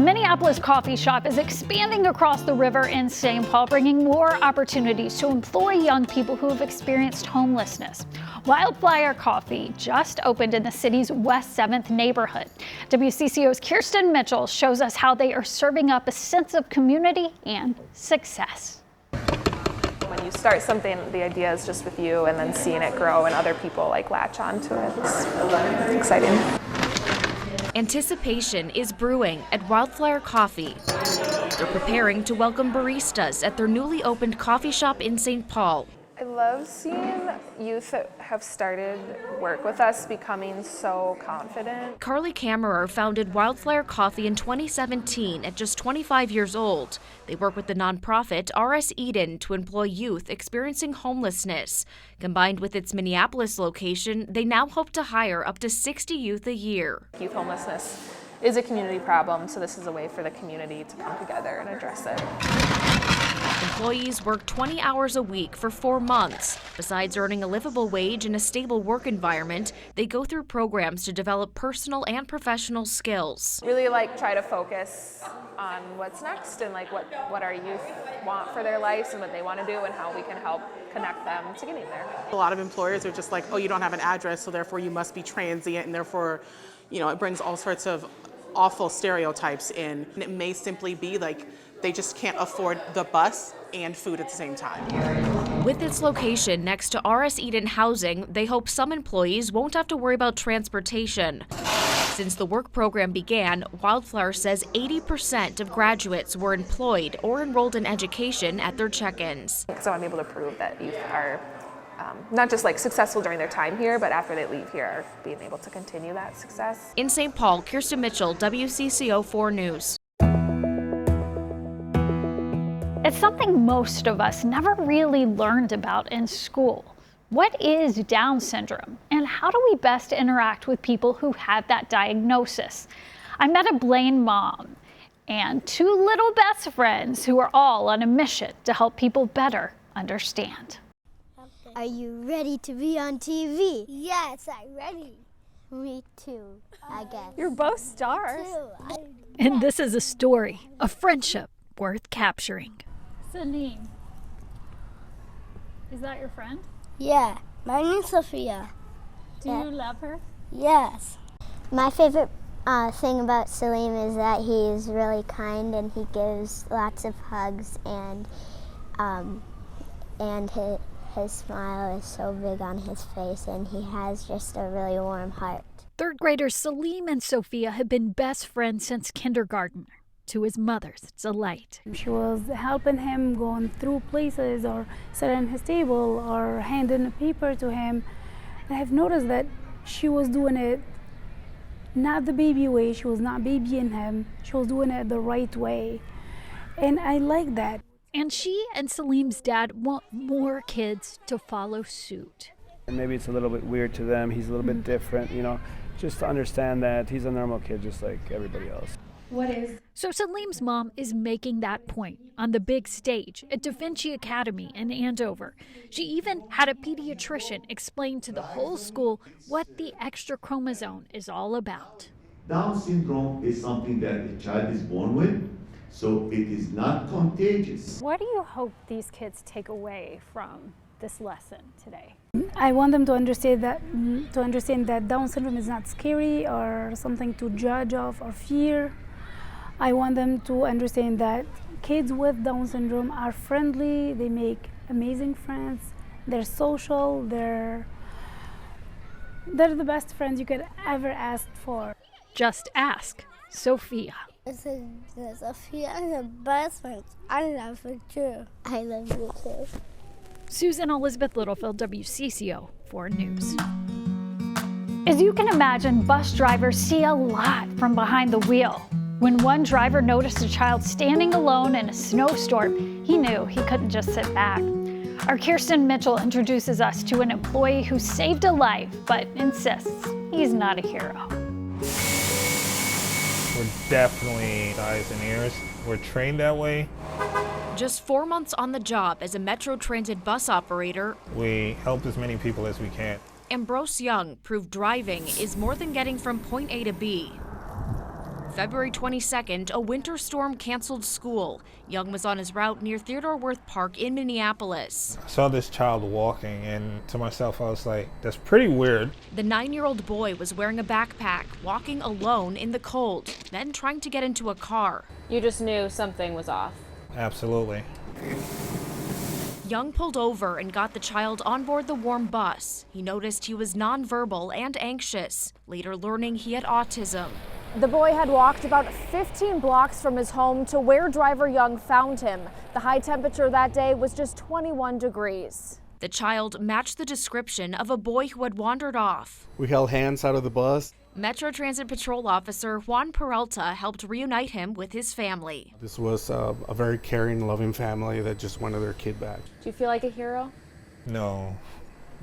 Minneapolis coffee shop is expanding across the river in St. Paul, bringing more opportunities to employ young people who have experienced homelessness. Wildflower Coffee just opened in the city's West 7th neighborhood. WCCO's Kirsten Mitchell shows us how they are serving up a sense of community and success. When you start something, the idea is just with you, and then seeing it grow and other people latch onto it. It's exciting. Anticipation is brewing at Wildflower Coffee. They're preparing to welcome baristas at their newly opened coffee shop in St. Paul. I love seeing youth that have started work with us becoming so confident. Carly Kammerer founded Wildflower Coffee in 2017 at just 25 years old. They work with the nonprofit R.S. Eden to employ youth experiencing homelessness. Combined with its Minneapolis location, they now hope to hire up to 60 youth a year. Youth homelessness is a community problem, so this is a way for the community to come together and address it. Employees work 20 hours a week for 4 months. Besides earning a livable wage and a stable work environment, they go through programs to develop personal and professional skills. Really try to focus on what's next and what our youth want for their lives and what they want to do and how we can help connect them to getting there. A lot of employers are just like, oh, you don't have an address, so therefore you must be transient, and therefore, it brings all sorts of awful stereotypes in. And it may simply be they just can't afford the bus and food at the same time. With its location next to R.S. Eden Housing, they hope some employees won't have to worry about transportation. Since the work program began, Wildflower says 80% of graduates were employed or enrolled in education at their check-ins. So I'm able to prove that youth are not just successful during their time here, but after they leave here, are being able to continue that success. In St. Paul, Kirsten Mitchell, WCCO 4 News. It's something most of us never really learned about in school. What is Down syndrome, and how do we best interact with people who have that diagnosis? I met a Blaine mom and 2 little best friends who are all on a mission to help people better understand. Are you ready to be on TV? Yes, I'm ready. Me too, I guess. You're both stars. And this is a story, a friendship worth capturing. Salim, is that your friend? Yeah, my name's Sophia. Do you love her? Yes. My favorite thing about Salim is that he's really kind and he gives lots of hugs, and his smile is so big on his face, and he has just a really warm heart. Third graders Salim and Sophia have been best friends since kindergarten, to his mother's delight. She was helping him going through places or sitting at his table or handing a paper to him. And I've noticed that she was doing it not the baby way. She was not babying him. She was doing it the right way. And I like that. And she and Salim's dad want more kids to follow suit. And maybe it's a little bit weird to them. He's a little bit different, just to understand that he's a normal kid just like everybody else. So Salim's mom is making that point on the big stage at Da Vinci Academy in Andover. She even had a pediatrician explain to the whole school what the extra chromosome is all about. Down syndrome is something that a child is born with, so it is not contagious. What do you hope these kids take away from this lesson today? I want them to understand that Down syndrome is not scary or something to judge of or fear. I want them to understand that kids with Down syndrome are friendly, they make amazing friends, they're social, they're the best friends you could ever ask for. Just ask Sophia. Sophia is the best friend. I love her too. I love you too. Susan Elizabeth Littlefield, WCCO 4 News. As you can imagine, bus drivers see a lot from behind the wheel. When one driver noticed a child standing alone in a snowstorm, he knew he couldn't just sit back. Our Kirsten Mitchell introduces us to an employee who saved a life, but insists he's not a hero. We're definitely eyes and ears. We're trained that way. Just 4 months on the job as a Metro Transit bus operator, We help as many people as we can. Ambrose Younge proved driving is more than getting from point A to B. February 22nd, a winter storm canceled school. Young was on his route near Theodore Wirth Park in Minneapolis. I saw this child walking, and to myself, I was like, that's pretty weird. The 9-year-old boy was wearing a backpack, walking alone in the cold, then trying to get into a car. You just knew something was off. Absolutely. Young pulled over and got the child on board the warm bus. He noticed he was nonverbal and anxious, later learning he had autism. The boy had walked about 15 blocks from his home to where driver Young found him. The high temperature that day was just 21 degrees. The child matched the description of a boy who had wandered off. We held hands out of the bus. Metro Transit Patrol Officer Juan Peralta helped reunite him with his family. This was a very caring, loving family that just wanted their kid back. Do you feel like a hero? No.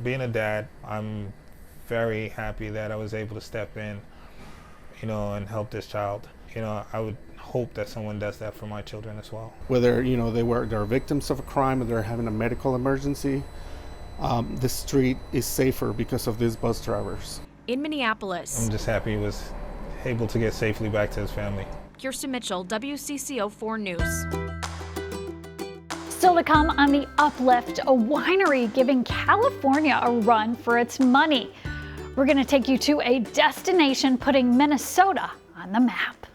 Being a dad, I'm very happy that I was able to step in, and help this child. I would hope that someone does that for my children as well. Whether, they're victims of a crime or they're having a medical emergency, the street is safer because of these bus drivers. In Minneapolis, I'm just happy he was able to get safely back to his family. Kirsten Mitchell, WCCO 4 News. Still to come on the Uplift, a winery giving California a run for its money. We're going to take you to a destination putting Minnesota on the map.